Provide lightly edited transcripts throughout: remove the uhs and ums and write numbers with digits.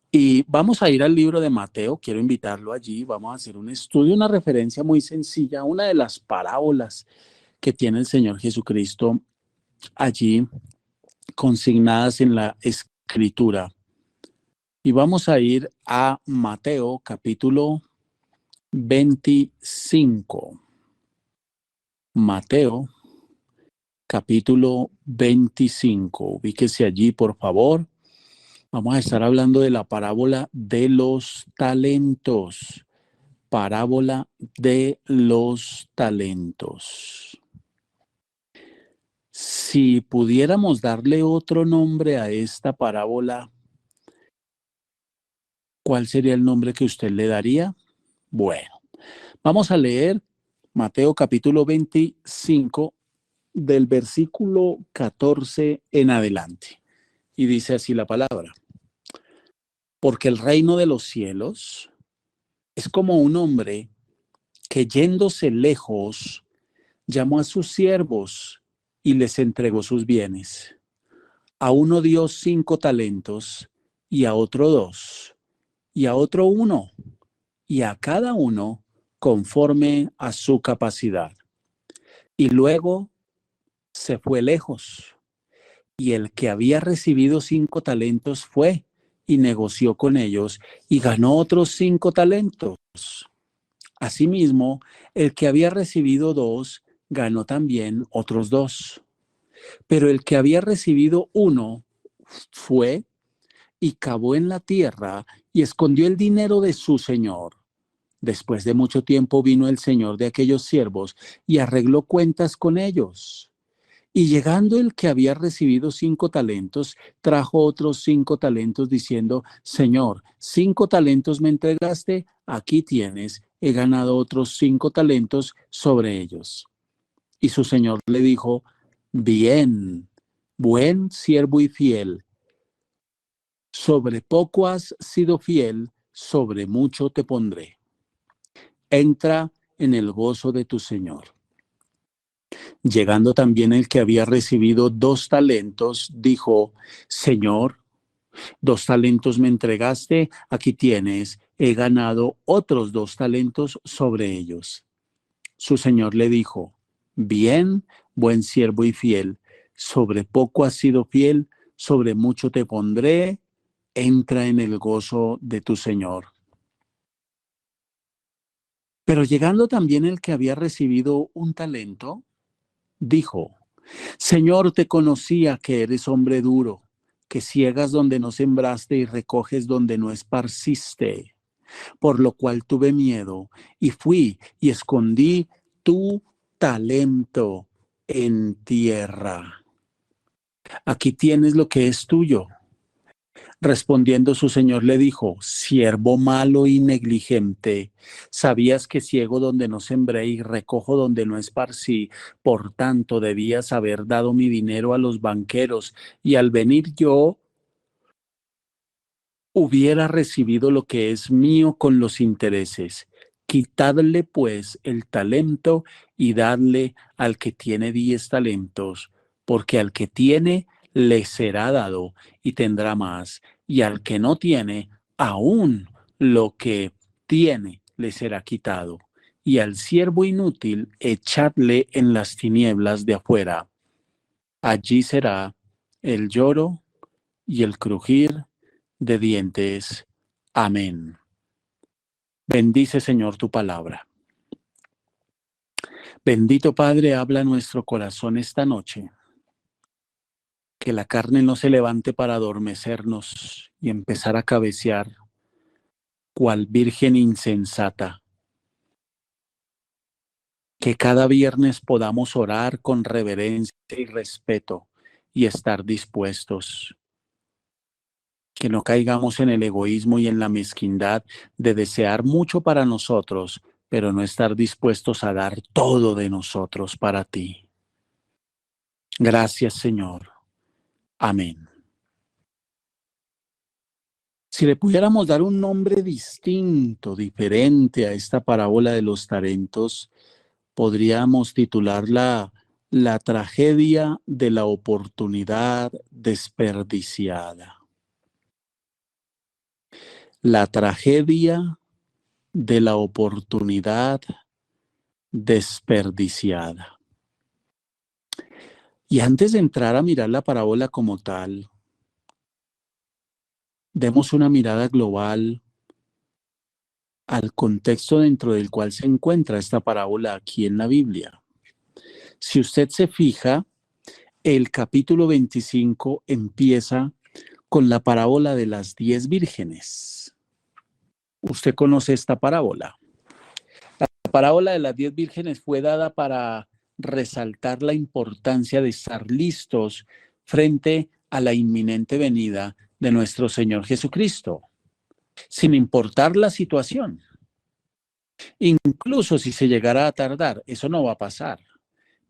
Y vamos a ir al libro de Mateo, quiero invitarlo allí, vamos a hacer un estudio, una referencia muy sencilla, una de las parábolas que tiene el Señor Jesucristo allí consignadas en la Escritura. Y vamos a ir a Mateo capítulo 25. Mateo capítulo 25. Ubíquese allí, por favor. Vamos a estar hablando de la parábola de los talentos. Parábola de los talentos. Si pudiéramos darle otro nombre a esta parábola, ¿cuál sería el nombre que usted le daría? Bueno, vamos a leer Mateo capítulo 25 del versículo 14 en adelante. Y dice así la palabra. Porque el reino de los cielos es como un hombre que yéndose lejos llamó a sus siervos y les entregó sus bienes. A uno dio 5 talentos y a otro 2 y a otro 1 y a cada uno conforme a su capacidad. Y luego se fue lejos. Y el que había recibido 5 talentos fue y negoció con ellos y ganó otros 5 talentos. Asimismo, el que había recibido 2 ganó también otros 2. Pero el que había recibido 1 fue y cavó en la tierra y escondió el dinero de su señor. Después de mucho tiempo vino el señor de aquellos siervos y arregló cuentas con ellos. Y llegando el que había recibido 5 talentos, trajo otros 5 talentos diciendo, Señor, 5 talentos me entregaste, aquí tienes, he ganado otros 5 talentos sobre ellos. Y su señor le dijo, bien, buen siervo y fiel, sobre poco has sido fiel, sobre mucho te pondré. Entra en el gozo de tu señor. Llegando también el que había recibido 2 talentos, dijo, Señor, 2 talentos me entregaste, aquí tienes, he ganado otros 2 talentos sobre ellos. Su señor le dijo, bien, buen siervo y fiel, sobre poco has sido fiel, sobre mucho te pondré, entra en el gozo de tu señor. Pero llegando también el que había recibido 1 talento, dijo, Señor, te conocía que eres hombre duro, que ciegas donde no sembraste y recoges donde no esparciste. Por lo cual tuve miedo y fui y escondí tu talento en tierra. Aquí tienes lo que es tuyo. Respondiendo su señor le dijo, siervo malo y negligente, sabías que ciego donde no sembré y recojo donde no esparcí, por tanto debías haber dado mi dinero a los banqueros y al venir yo hubiera recibido lo que es mío con los intereses. Quitadle pues el talento y dadle al que tiene 10 talentos, porque al que tiene le será dado y tendrá más, y al que no tiene, aún lo que tiene le será quitado. Y al siervo inútil echadle en las tinieblas de afuera. Allí será el lloro y el crujir de dientes. Amén. Bendice, Señor, tu palabra. Bendito Padre, habla nuestro corazón esta noche. Que la carne no se levante para adormecernos y empezar a cabecear cual virgen insensata. Que cada viernes podamos orar con reverencia y respeto y estar dispuestos. Que no caigamos en el egoísmo y en la mezquindad de desear mucho para nosotros, pero no estar dispuestos a dar todo de nosotros para ti. Gracias, Señor. Amén. Si le pudiéramos dar un nombre distinto, diferente a esta parábola de los talentos, podríamos titularla La tragedia de la oportunidad desperdiciada. La tragedia de la oportunidad desperdiciada. Y antes de entrar a mirar la parábola como tal, demos una mirada global al contexto dentro del cual se encuentra esta parábola aquí en la Biblia. Si usted se fija, el capítulo 25 empieza con la parábola de las 10 vírgenes. ¿Usted conoce esta parábola? La parábola de las 10 vírgenes fue dada para resaltar la importancia de estar listos frente a la inminente venida de nuestro Señor Jesucristo, sin importar la situación. Incluso si se llegara a tardar, eso no va a pasar.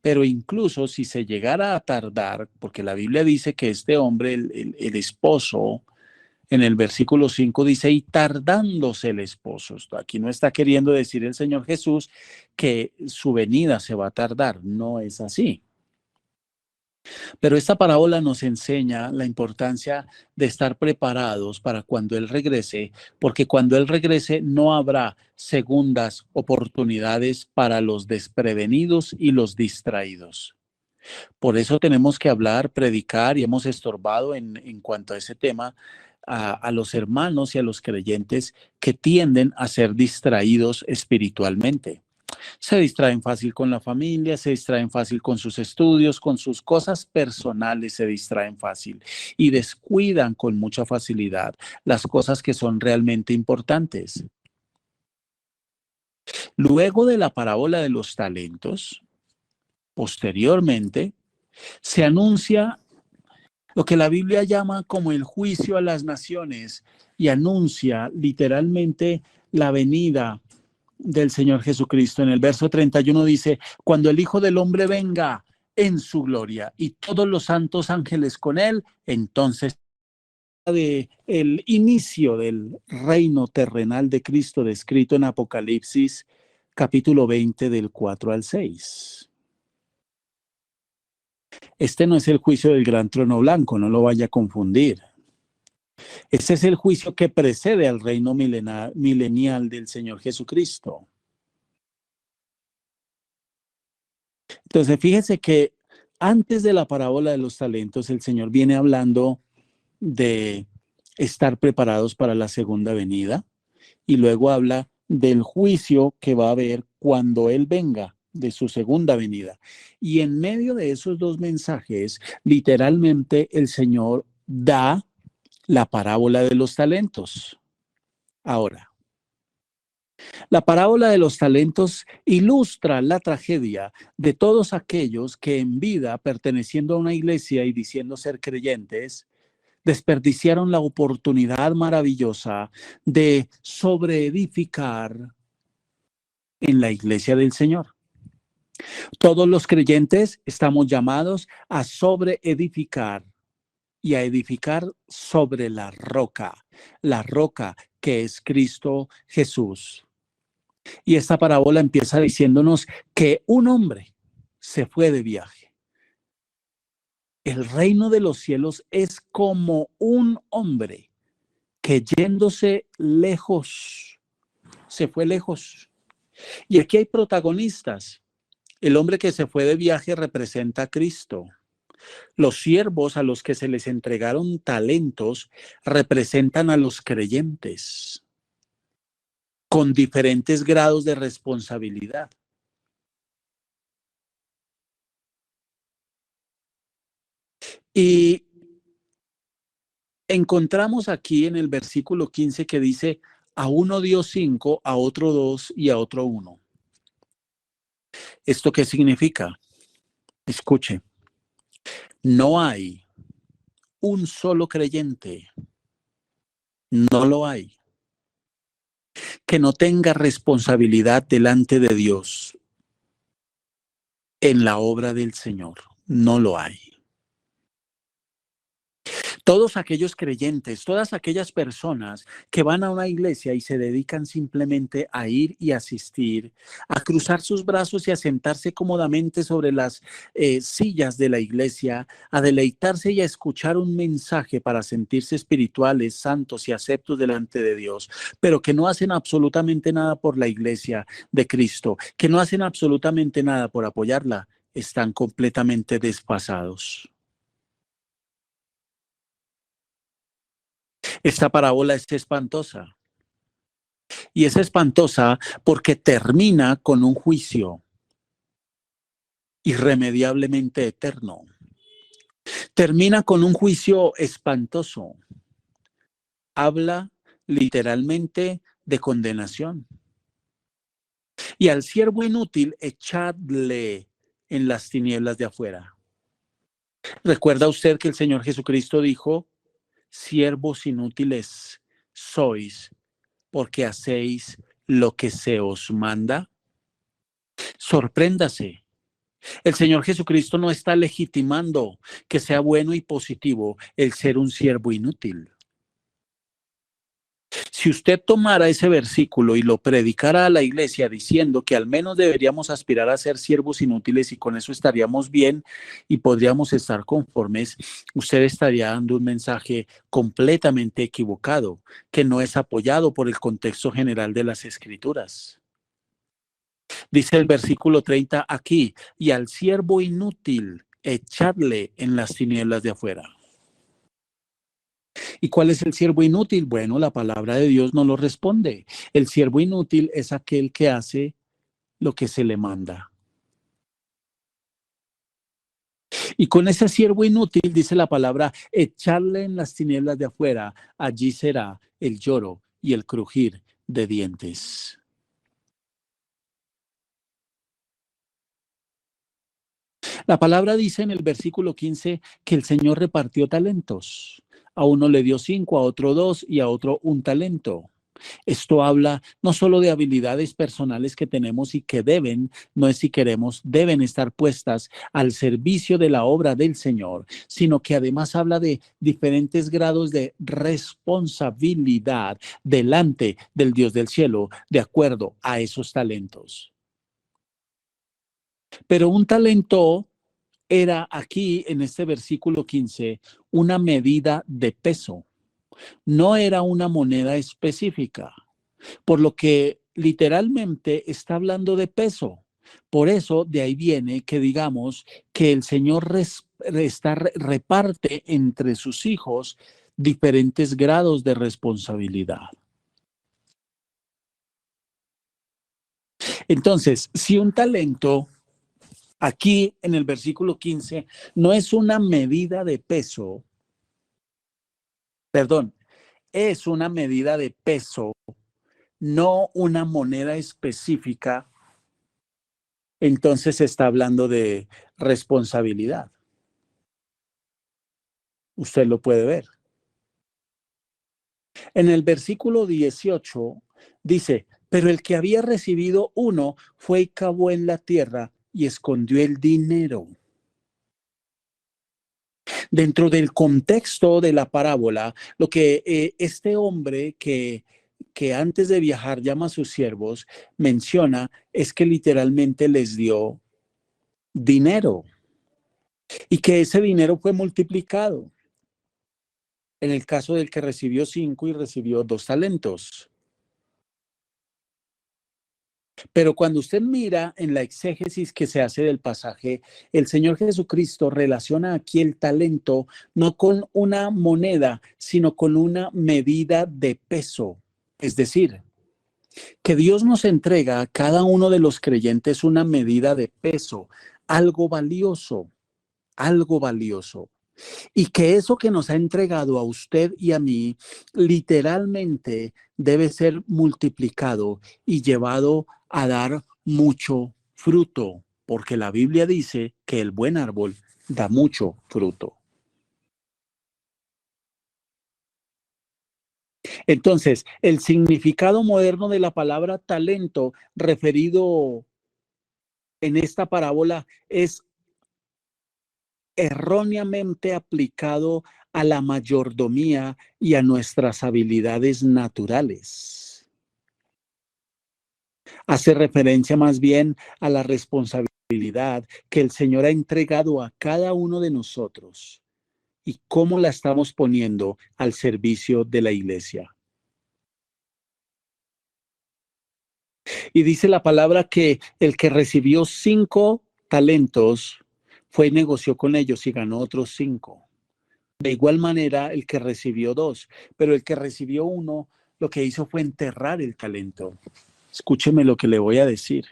Pero incluso si se llegara a tardar, porque la Biblia dice que este hombre, el esposo, en el versículo 5 dice, y tardándose el esposo. Aquí no está queriendo decir el Señor Jesús que su venida se va a tardar, no es así. Pero esta parábola nos enseña la importancia de estar preparados para cuando Él regrese, porque cuando Él regrese no habrá segundas oportunidades para los desprevenidos y los distraídos. Por eso tenemos que hablar, predicar y hemos estorbado en cuanto a ese tema a los hermanos y a los creyentes que tienden a ser distraídos espiritualmente. Se distraen fácil con la familia, se distraen fácil con sus estudios, con sus cosas personales, se distraen fácil y descuidan con mucha facilidad las cosas que son realmente importantes. Luego de la parábola de los talentos, posteriormente, se anuncia lo que la Biblia llama como el juicio a las naciones y anuncia literalmente la venida del Señor Jesucristo. En el verso 31 dice, cuando el Hijo del Hombre venga en su gloria y todos los santos ángeles con él, entonces de el inicio del reino terrenal de Cristo descrito en Apocalipsis capítulo 20 del 4 al 6. Este no es el juicio del gran trono blanco, no lo vaya a confundir. Este es el juicio que precede al reino milenial del Señor Jesucristo. Entonces, fíjese que antes de la parábola de los talentos, el Señor viene hablando de estar preparados para la segunda venida y luego habla del juicio que va a haber cuando Él venga, de su segunda venida. Y en medio de esos dos mensajes, literalmente el Señor da la parábola de los talentos. Ahora, la parábola de los talentos ilustra la tragedia de todos aquellos que en vida, perteneciendo a una iglesia y diciendo ser creyentes, desperdiciaron la oportunidad maravillosa de sobreedificar en la iglesia del Señor. Todos los creyentes estamos llamados a sobreedificar y a edificar sobre la roca que es Cristo Jesús. Y esta parábola empieza diciéndonos que un hombre se fue de viaje. El reino de los cielos es como un hombre que yéndose lejos, se fue lejos. Y aquí hay protagonistas. El hombre que se fue de viaje representa a Cristo. Los siervos a los que se les entregaron talentos representan a los creyentes con diferentes grados de responsabilidad. Y encontramos aquí en el versículo 15 que dice, a uno dio 5, a otro 2 y a otro 1. ¿Esto qué significa? Escuche, no hay un solo creyente, no lo hay, que no tenga responsabilidad delante de Dios en la obra del Señor. No lo hay. Todos aquellos creyentes, todas aquellas personas que van a una iglesia y se dedican simplemente a ir y asistir, a cruzar sus brazos y a sentarse cómodamente sobre las sillas de la iglesia, a deleitarse y a escuchar un mensaje para sentirse espirituales, santos y aceptos delante de Dios, pero que no hacen absolutamente nada por la iglesia de Cristo, que no hacen absolutamente nada por apoyarla, están completamente desfasados. Esta parábola es espantosa. Y es espantosa porque termina con un juicio irremediablemente eterno. Termina con un juicio espantoso. Habla literalmente de condenación. Y al siervo inútil, echadle en las tinieblas de afuera. ¿Recuerda usted que el Señor Jesucristo dijo, siervos inútiles sois porque hacéis lo que se os manda? Sorpréndase. El Señor Jesucristo no está legitimando que sea bueno y positivo el ser un siervo inútil. Si usted tomara ese versículo y lo predicara a la iglesia diciendo que al menos deberíamos aspirar a ser siervos inútiles y con eso estaríamos bien y podríamos estar conformes, usted estaría dando un mensaje completamente equivocado, que no es apoyado por el contexto general de las Escrituras. Dice el versículo 30 aquí, y al siervo inútil echadle en las tinieblas de afuera. ¿Y cuál es el siervo inútil? Bueno, la palabra de Dios no lo responde. El siervo inútil es aquel que hace lo que se le manda. Y con ese siervo inútil, dice la palabra, echarle en las tinieblas de afuera, allí será el lloro y el crujir de dientes. La palabra dice en el versículo 15 que el Señor repartió talentos. A uno le dio 5, a otro 2 y a otro un talento. Esto habla no solo de habilidades personales que tenemos y que deben, no es si queremos, deben estar puestas al servicio de la obra del Señor, sino que además habla de diferentes grados de responsabilidad delante del Dios del cielo, de acuerdo a esos talentos. Pero un talento era aquí en este versículo 15 una medida de peso, no era una moneda específica, por lo que literalmente está hablando de peso. Por eso de ahí viene que digamos que el Señor reparte entre sus hijos diferentes grados de responsabilidad. Entonces, si un talento aquí en el versículo 15 no es una medida de peso, perdón, es una medida de peso, no una moneda específica, entonces se está hablando de responsabilidad. Usted lo puede ver. En el versículo 18 dice, pero el que había recibido uno fue y cavó en la tierra y escondió el dinero. Dentro del contexto de la parábola, lo que este hombre que antes de viajar llama a sus siervos, menciona es que literalmente les dio dinero y que ese dinero fue multiplicado. En el caso del que recibió 5 y recibió 2 talentos. Pero cuando usted mira en la exégesis que se hace del pasaje, el Señor Jesucristo relaciona aquí el talento no con una moneda, sino con una medida de peso. Es decir, que Dios nos entrega a cada uno de los creyentes una medida de peso, algo valioso, algo valioso. Y que eso que nos ha entregado a usted y a mí, literalmente debe ser multiplicado y llevado a dar mucho fruto, porque la Biblia dice que el buen árbol da mucho fruto. Entonces, el significado moderno de la palabra talento referido en esta parábola es erróneamente aplicado a la mayordomía y a nuestras habilidades naturales. Hace referencia más bien a la responsabilidad que el Señor ha entregado a cada uno de nosotros y cómo la estamos poniendo al servicio de la iglesia. Y dice la palabra que el que recibió 5 talentos fue y negoció con ellos y ganó otros 5. De igual manera, el que recibió 2, pero el que recibió 1, lo que hizo fue enterrar el talento. Escúcheme lo que le voy a decir.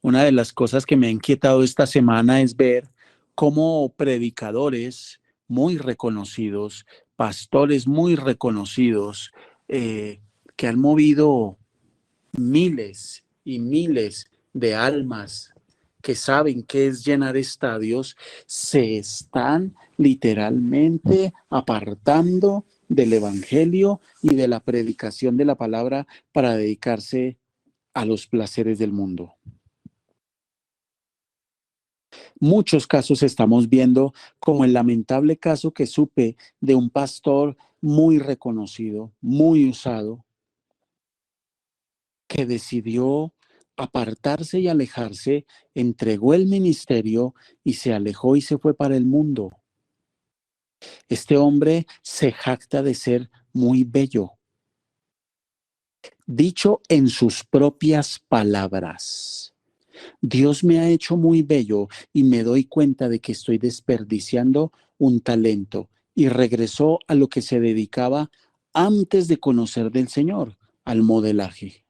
Una de las cosas que me ha inquietado esta semana es ver cómo predicadores muy reconocidos, pastores muy reconocidos, que han movido miles y miles de almas que saben qué es llenar estadios, se están literalmente apartando del evangelio y de la predicación de la palabra para dedicarse a los placeres del mundo. Muchos casos estamos viendo, como el lamentable caso que supe de un pastor muy reconocido, muy usado, que decidió apartarse y alejarse, entregó el ministerio y se alejó y se fue para el mundo. Este hombre se jacta de ser muy bello, dicho en sus propias palabras. Dios me ha hecho muy bello y me doy cuenta de que estoy desperdiciando un talento, y regresó a lo que se dedicaba antes de conocer del Señor, al modelaje.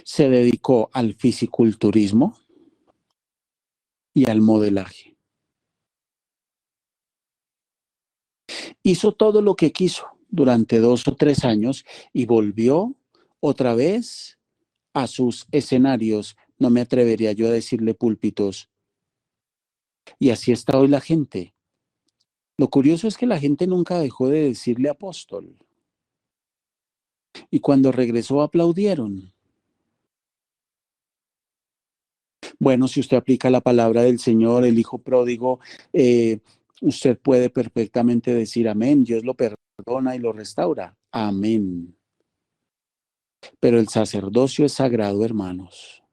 Se dedicó al fisiculturismo y al modelaje. Hizo todo lo que quiso durante 2 o 3 años y volvió otra vez a sus escenarios. No me atrevería yo a decirle púlpitos. Y así está hoy la gente. Lo curioso es que la gente nunca dejó de decirle apóstol. Y cuando regresó aplaudieron. Bueno, si usted aplica la palabra del Señor, el hijo pródigo, usted puede perfectamente decir amén. Dios lo perdona y lo restaura. Amén. Pero el sacerdocio es sagrado, hermanos.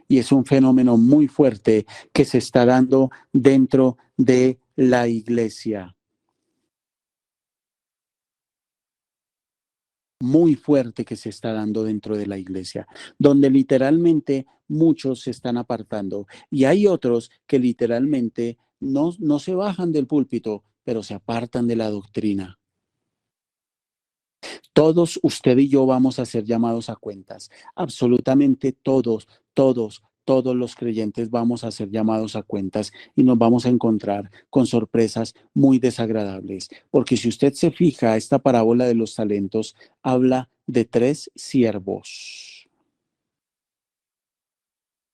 Y es un fenómeno muy fuerte que se está dando dentro de la iglesia. Muy fuerte que se está dando dentro de la iglesia, donde literalmente muchos se están apartando y hay otros que literalmente no se bajan del púlpito, pero se apartan de la doctrina. Todos, usted y yo, vamos a ser llamados a cuentas. Absolutamente todos los creyentes vamos a ser llamados a cuentas y nos vamos a encontrar con sorpresas muy desagradables. Porque si usted se fija, esta parábola de los talentos habla de 3 siervos.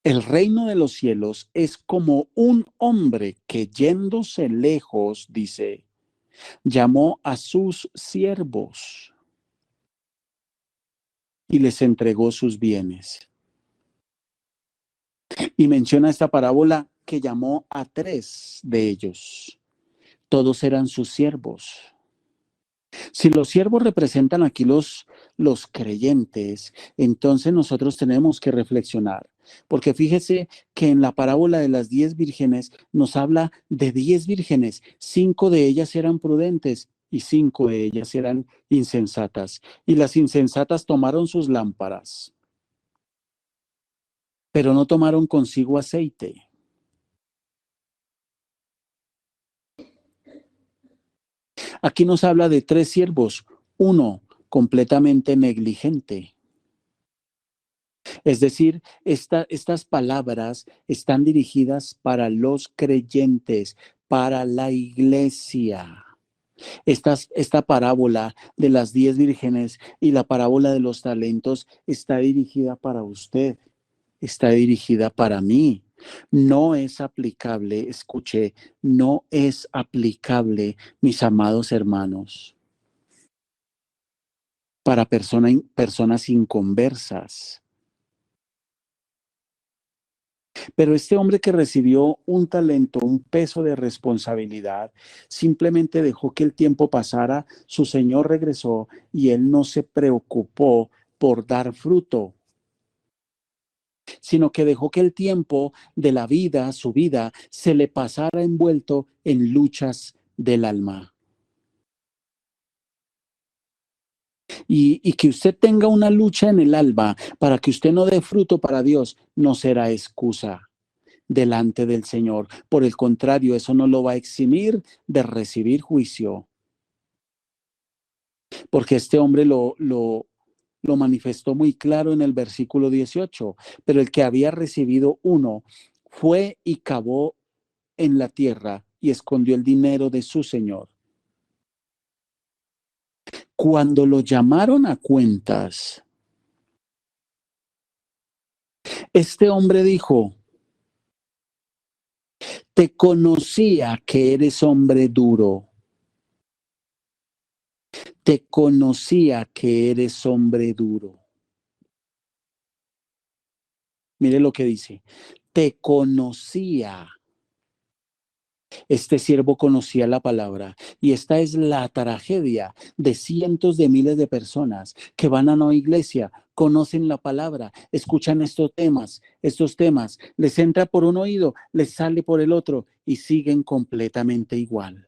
El reino de los cielos es como un hombre que, yéndose lejos, dice, llamó a sus siervos y les entregó sus bienes. Y menciona esta parábola que llamó a 3 de ellos. Todos eran sus siervos. Si los siervos representan aquí los creyentes, entonces nosotros tenemos que reflexionar. Porque fíjese que en la parábola de las 10 vírgenes nos habla de 10 vírgenes. 5 de ellas eran prudentes y 5 de ellas eran insensatas. Y las insensatas tomaron sus lámparas, pero no tomaron consigo aceite. Aquí nos habla de 3 siervos, uno completamente negligente. Es decir, estas palabras están dirigidas para los creyentes, para la iglesia. Esta parábola de las 10 vírgenes y la parábola de los talentos está dirigida para usted, está dirigida para mí. No es aplicable, escuche, no es aplicable, mis amados hermanos, para personas inconversas. Pero este hombre que recibió un talento, un peso de responsabilidad, simplemente dejó que el tiempo pasara, su señor regresó y él no se preocupó por dar fruto, sino que dejó que el tiempo de la vida, su vida, se le pasara envuelto en luchas del alma. Y que usted tenga una lucha en el alma para que usted no dé fruto para Dios, no será excusa delante del Señor. Por el contrario, eso no lo va a eximir de recibir juicio. Porque este hombre lo manifestó muy claro en el versículo 18. Pero el que había recibido uno fue y cavó en la tierra y escondió el dinero de su señor. Cuando lo llamaron a cuentas, este hombre dijo: te conocía que eres hombre duro. Te conocía que eres hombre duro. Mire lo que dice. Te conocía. Este siervo conocía la palabra. Y esta es la tragedia de cientos de miles de personas que van a una iglesia, conocen la palabra, escuchan estos temas, les entra por un oído, les sale por el otro y siguen completamente igual.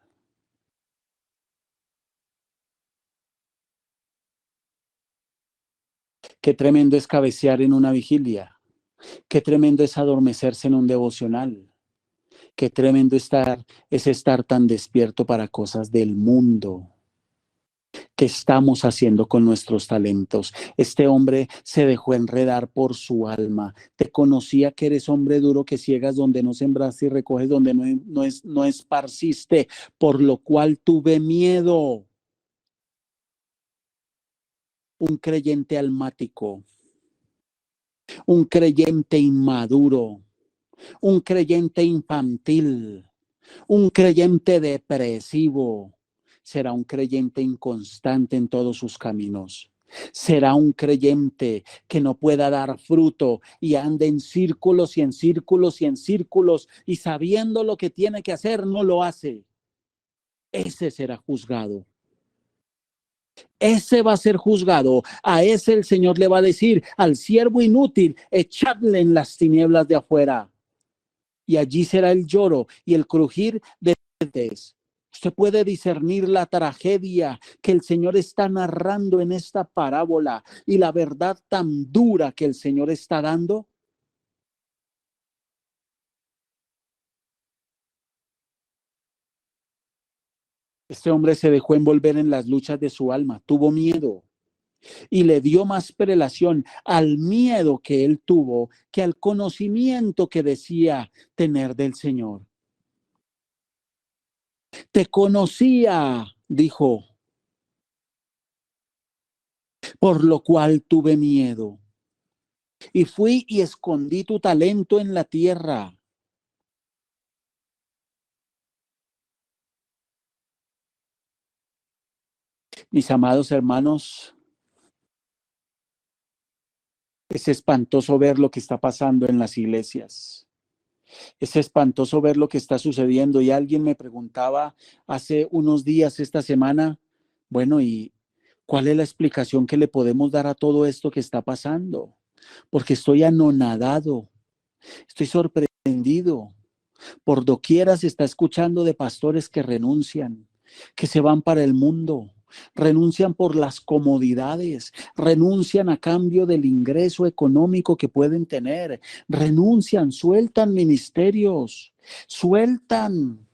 Qué tremendo es cabecear en una vigilia. Qué tremendo es adormecerse en un devocional. Qué tremendo es estar tan despierto para cosas del mundo. ¿Qué estamos haciendo con nuestros talentos? Este hombre se dejó enredar por su alma. Te conocía que eres hombre duro, que ciegas donde no sembraste y recoges donde no esparciste, por lo cual tuve miedo. Un creyente almático, un creyente inmaduro, un creyente infantil, un creyente depresivo, será un creyente inconstante en todos sus caminos. Será un creyente que no pueda dar fruto y ande en círculos y en círculos y en círculos y sabiendo lo que tiene que hacer no lo hace. Ese será juzgado. Ese va a ser juzgado. A ese el Señor le va a decir: al siervo inútil, echadle en las tinieblas de afuera. Y allí será el lloro y el crujir de dientes. Usted puede discernir la tragedia que el Señor está narrando en esta parábola y la verdad tan dura que el Señor está dando. Este hombre se dejó envolver en las luchas de su alma, tuvo miedo y le dio más prelación al miedo que él tuvo que al conocimiento que decía tener del Señor. Te conocía, dijo, por lo cual tuve miedo. Y fui y escondí tu talento en la tierra. Mis amados hermanos, es espantoso ver lo que está pasando en las iglesias. Es espantoso ver lo que está sucediendo. Y alguien me preguntaba hace unos días, esta semana, bueno, ¿y cuál es la explicación que le podemos dar a todo esto que está pasando? Porque estoy anonadado, estoy sorprendido. Por doquiera se está escuchando de pastores que renuncian, que se van para el mundo, renuncian por las comodidades, renuncian a cambio del ingreso económico que pueden tener, renuncian, sueltan ministerios, sueltan.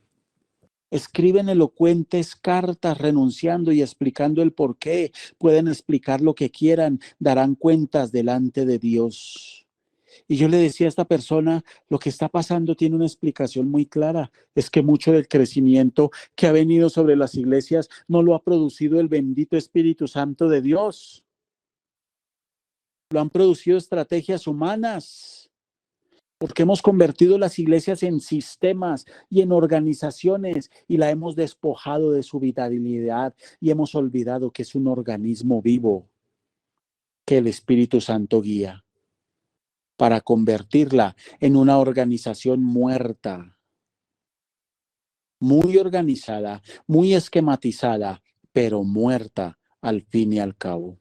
Escriben elocuentes cartas renunciando y explicando el por qué. Pueden explicar lo que quieran, darán cuentas delante de Dios. Y yo le decía a esta persona, lo que está pasando tiene una explicación muy clara. Es que mucho del crecimiento que ha venido sobre las iglesias no lo ha producido el bendito Espíritu Santo de Dios. Lo han producido estrategias humanas. Porque hemos convertido las iglesias en sistemas y en organizaciones y la hemos despojado de su vitalidad y hemos olvidado que es un organismo vivo que el Espíritu Santo guía para convertirla en una organización muerta, muy organizada, muy esquematizada, pero muerta al fin y al cabo.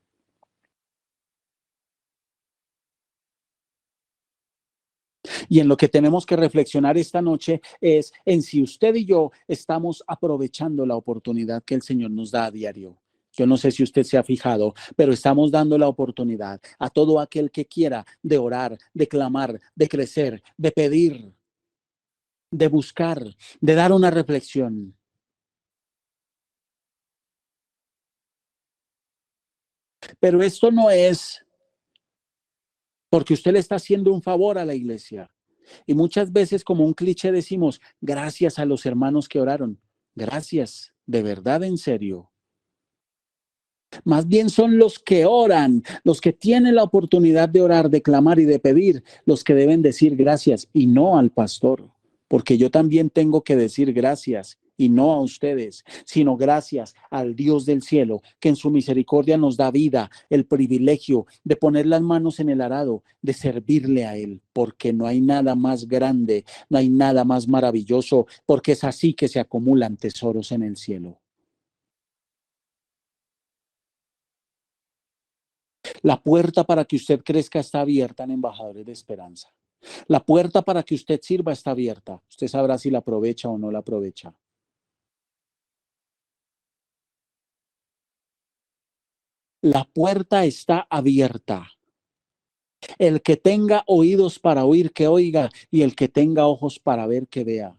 Y en lo que tenemos que reflexionar esta noche es en si usted y yo estamos aprovechando la oportunidad que el Señor nos da a diario. Yo no sé si usted se ha fijado, pero estamos dando la oportunidad a todo aquel que quiera de orar, de clamar, de crecer, de pedir, de buscar, de dar una reflexión. Pero esto no es porque usted le está haciendo un favor a la iglesia. Y muchas veces como un cliché decimos, gracias a los hermanos que oraron. Gracias, de verdad, en serio. Más bien son los que oran, los que tienen la oportunidad de orar, de clamar y de pedir, los que deben decir gracias y no al pastor, porque yo también tengo que decir gracias y no a ustedes, sino gracias al Dios del cielo, que en su misericordia nos da vida, el privilegio de poner las manos en el arado, de servirle a Él, porque no hay nada más grande, no hay nada más maravilloso, porque es así que se acumulan tesoros en el cielo. La puerta para que usted crezca está abierta en Embajadores de Esperanza. La puerta para que usted sirva está abierta. Usted sabrá si la aprovecha o no la aprovecha. La puerta está abierta. El que tenga oídos para oír, que oiga, y el que tenga ojos para ver, que vea.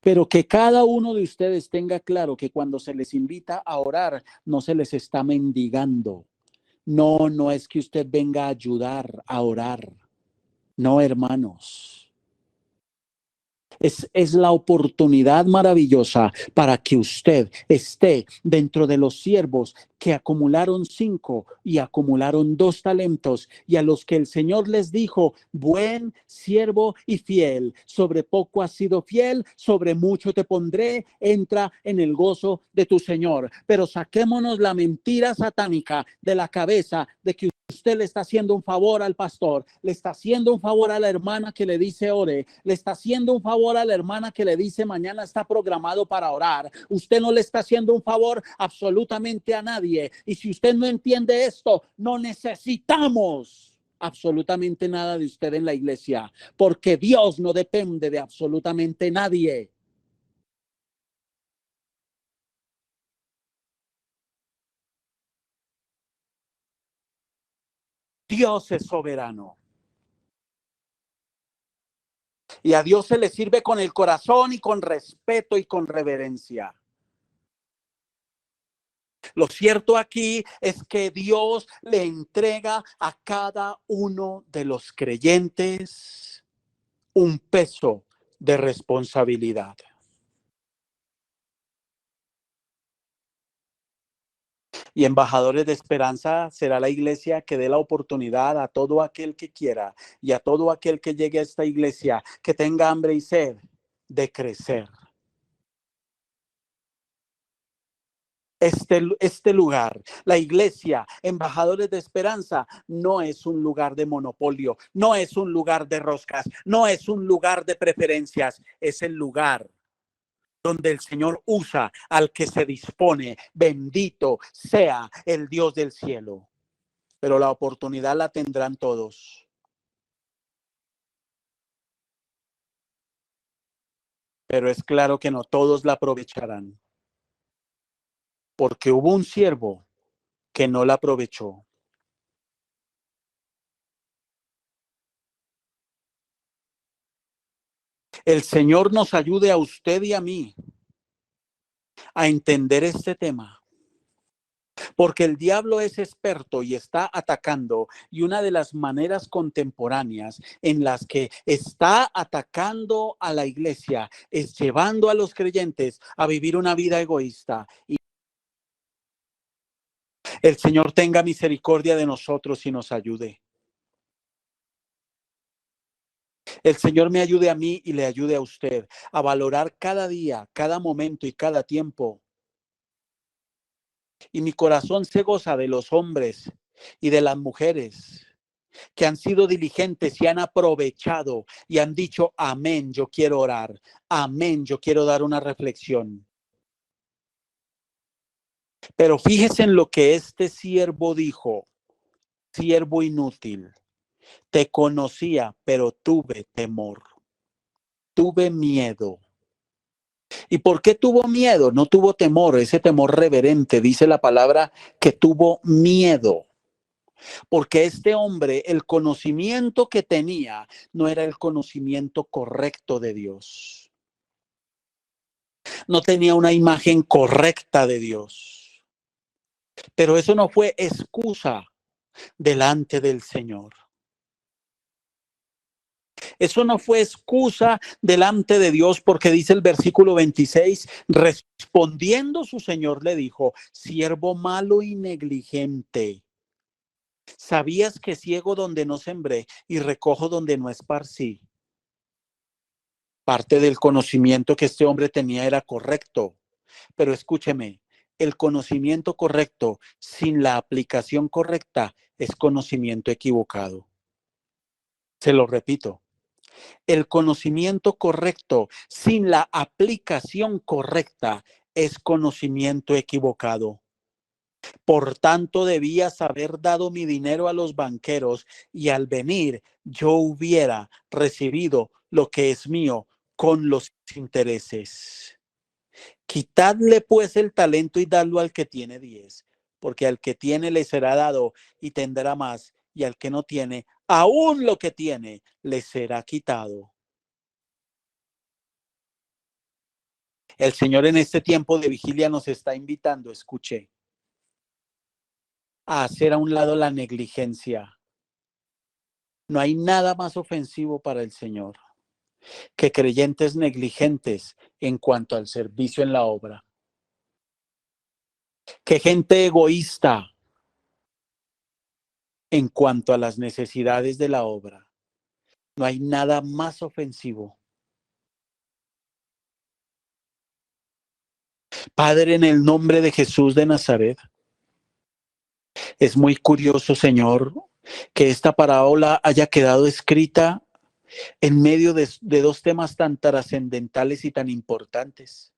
Pero que cada uno de ustedes tenga claro que cuando se les invita a orar, no se les está mendigando. No, no es que usted venga a ayudar a orar. No, hermanos. Es la oportunidad maravillosa para que usted esté dentro de los siervos que acumularon 5 y acumularon 2 talentos y a los que el Señor les dijo, buen siervo y fiel, sobre poco has sido fiel, sobre mucho te pondré, entra en el gozo de tu Señor. Pero saquémonos la mentira satánica de la cabeza de que usted le está haciendo un favor al pastor, le está haciendo un favor a la hermana que le dice ore, le está haciendo un favor a la hermana que le dice mañana está programado para orar. Usted no le está haciendo un favor absolutamente a nadie. Y si usted no entiende esto, no necesitamos absolutamente nada de usted en la iglesia, porque Dios no depende de absolutamente nadie. Dios es soberano. Y a Dios se le sirve con el corazón y con respeto y con reverencia. Lo cierto aquí es que Dios le entrega a cada uno de los creyentes un peso de responsabilidad. Y Embajadores de Esperanza será la iglesia que dé la oportunidad a todo aquel que quiera y a todo aquel que llegue a esta iglesia, que tenga hambre y sed de crecer. Este lugar, la iglesia, Embajadores de Esperanza, no es un lugar de monopolio, no es un lugar de roscas, no es un lugar de preferencias, es el lugar donde el Señor usa al que se dispone. Bendito sea el Dios del cielo. Pero la oportunidad la tendrán todos. pero es claro que no todos la aprovecharán, porque hubo un siervo que no la aprovechó. El Señor nos ayude a usted y a mí a entender este tema, porque el diablo es experto y está atacando, y una de las maneras contemporáneas en las que está atacando a la iglesia es llevando a los creyentes a vivir una vida egoísta. Y el Señor tenga misericordia de nosotros y nos ayude. El Señor me ayude a mí y le ayude a usted a valorar cada día, cada momento y cada tiempo. Y mi corazón se goza de los hombres y de las mujeres que han sido diligentes y han aprovechado y han dicho, amén, yo quiero orar, amén, yo quiero dar una reflexión. Pero fíjese en lo que este siervo dijo, siervo inútil, te conocía, pero tuve temor, tuve miedo. ¿Y por qué tuvo miedo? No tuvo temor, ese temor reverente, dice la palabra que tuvo miedo. Porque este hombre, el conocimiento que tenía, no era el conocimiento correcto de Dios. No tenía una imagen correcta de Dios. Pero eso no fue excusa delante del Señor. Eso no fue excusa delante de Dios, porque dice el versículo 26, respondiendo su Señor le dijo, siervo malo y negligente, ¿sabías que ciego donde no sembré y recojo donde no esparcí? Parte del conocimiento que este hombre tenía era correcto, pero escúcheme, el conocimiento correcto sin la aplicación correcta es conocimiento equivocado. Se lo repito, el conocimiento correcto sin la aplicación correcta es conocimiento equivocado. Por tanto, debías haber dado mi dinero a los banqueros y al venir yo hubiera recibido lo que es mío con los intereses. Quitadle pues el talento y dadlo al que tiene 10, porque al que tiene le será dado y tendrá más, y al que no tiene, aún lo que tiene le será quitado. El Señor en este tiempo de vigilia nos está invitando, escuche, a hacer a un lado la negligencia. No hay nada más ofensivo para el Señor que creyentes negligentes en cuanto al servicio en la obra, que gente egoísta en cuanto a las necesidades de la obra. No hay nada más ofensivo. Padre, en el nombre de Jesús de Nazaret, es muy curioso, Señor, que esta parábola haya quedado escrita en medio de dos temas tan trascendentales y tan importantes.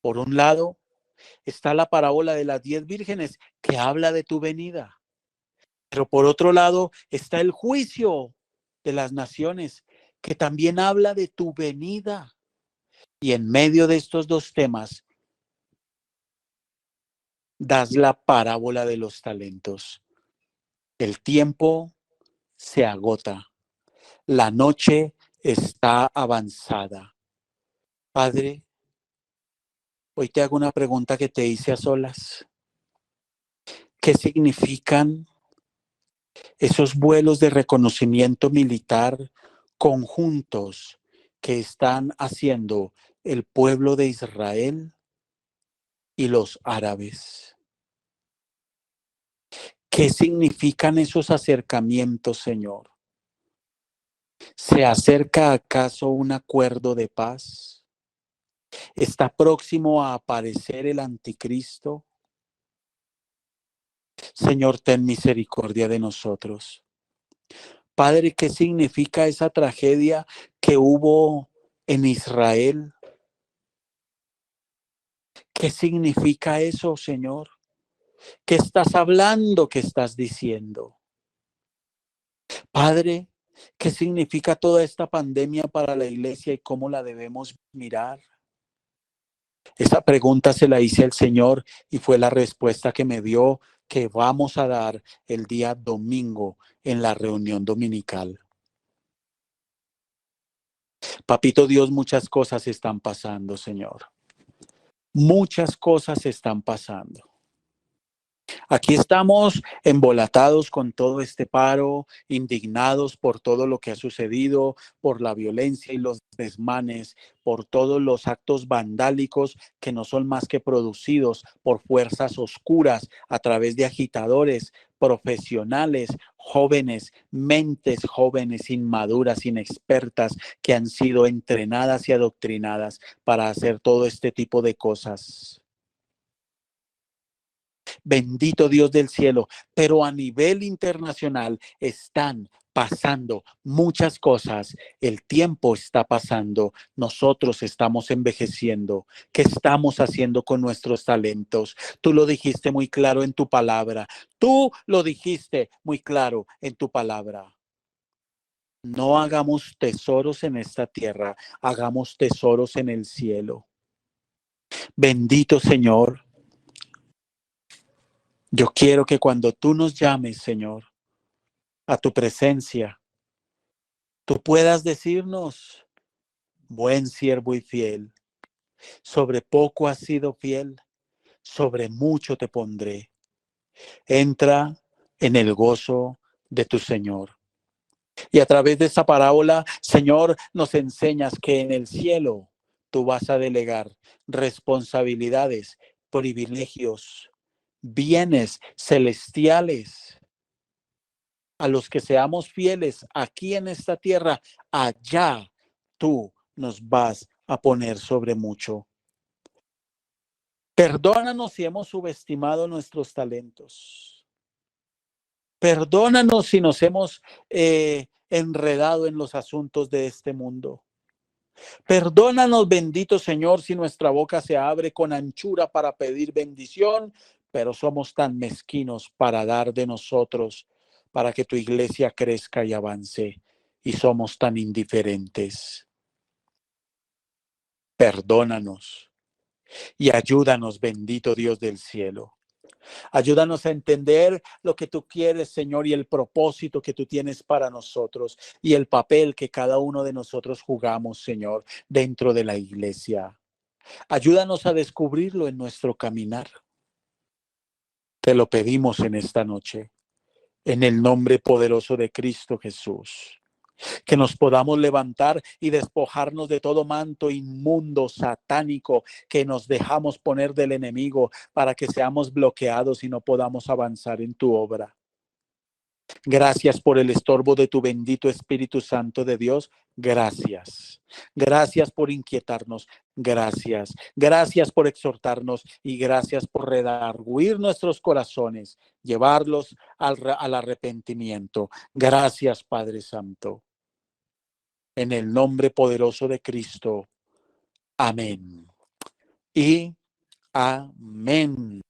Por un lado, está la parábola de las 10 vírgenes que habla de tu venida. Pero por otro lado, está el juicio de las naciones que también habla de tu venida. Y en medio de estos dos temas, das la parábola de los talentos. El tiempo se agota. La noche está avanzada. Padre, hoy te hago una pregunta que te hice a solas. ¿Qué significan esos vuelos de reconocimiento militar conjuntos que están haciendo el pueblo de Israel y los árabes? ¿Qué significan esos acercamientos, Señor? ¿Se acerca acaso un acuerdo de paz? ¿Está próximo a aparecer el anticristo? Señor, ten misericordia de nosotros. Padre, ¿qué significa esa tragedia que hubo en Israel? ¿Qué significa eso, Señor? ¿Qué estás hablando? ¿Qué estás diciendo? Padre, ¿Qué significa toda esta pandemia para la iglesia y cómo la debemos mirar? Esa pregunta se la hice al Señor y fue la respuesta que me dio, que vamos a dar el día domingo en la reunión dominical. Papito Dios, muchas cosas están pasando, Señor. Muchas cosas están pasando. Aquí estamos embolatados con todo este paro, indignados por todo lo que ha sucedido, por la violencia y los desmanes, por todos los actos vandálicos que no son más que producidos por fuerzas oscuras a través de agitadores, profesionales, jóvenes, mentes jóvenes, inmaduras, inexpertas, que han sido entrenadas y adoctrinadas para hacer todo este tipo de cosas. Bendito Dios del cielo, pero a nivel internacional están pasando muchas cosas. El tiempo está pasando, nosotros estamos envejeciendo. ¿Qué estamos haciendo con nuestros talentos? Tú lo dijiste muy claro en tu palabra. Tú lo dijiste muy claro en tu palabra. No hagamos tesoros en esta tierra, hagamos tesoros en el cielo. Bendito Señor. Yo quiero que cuando tú nos llames, Señor, a tu presencia, tú puedas decirnos, buen siervo y fiel, sobre poco has sido fiel, sobre mucho te pondré. Entra en el gozo de tu Señor. Y a través de esta parábola, Señor, nos enseñas que en el cielo tú vas a delegar responsabilidades, privilegios, bienes celestiales a los que seamos fieles aquí en esta tierra, allá tú nos vas a poner sobre mucho. Perdónanos si hemos subestimado nuestros talentos. Perdónanos si nos hemos enredado en los asuntos de este mundo. Perdónanos, bendito Señor, si nuestra boca se abre con anchura para pedir bendición, pero somos tan mezquinos para dar de nosotros, para que tu iglesia crezca y avance, y somos tan indiferentes. Perdónanos y ayúdanos, bendito Dios del cielo. Ayúdanos a entender lo que tú quieres, Señor, y el propósito que tú tienes para nosotros y el papel que cada uno de nosotros jugamos, Señor, dentro de la iglesia. Ayúdanos a descubrirlo en nuestro caminar. Te lo pedimos en esta noche, en el nombre poderoso de Cristo Jesús. Que nos podamos levantar y despojarnos de todo manto inmundo, satánico, que nos dejamos poner del enemigo para que seamos bloqueados y no podamos avanzar en tu obra. Gracias por el estorbo de tu bendito Espíritu Santo de Dios. Gracias. Gracias por inquietarnos. Gracias. Gracias por exhortarnos y gracias por redarguir nuestros corazones, llevarlos al arrepentimiento. Gracias, Padre Santo. En el nombre poderoso de Cristo. Amén. Y amén.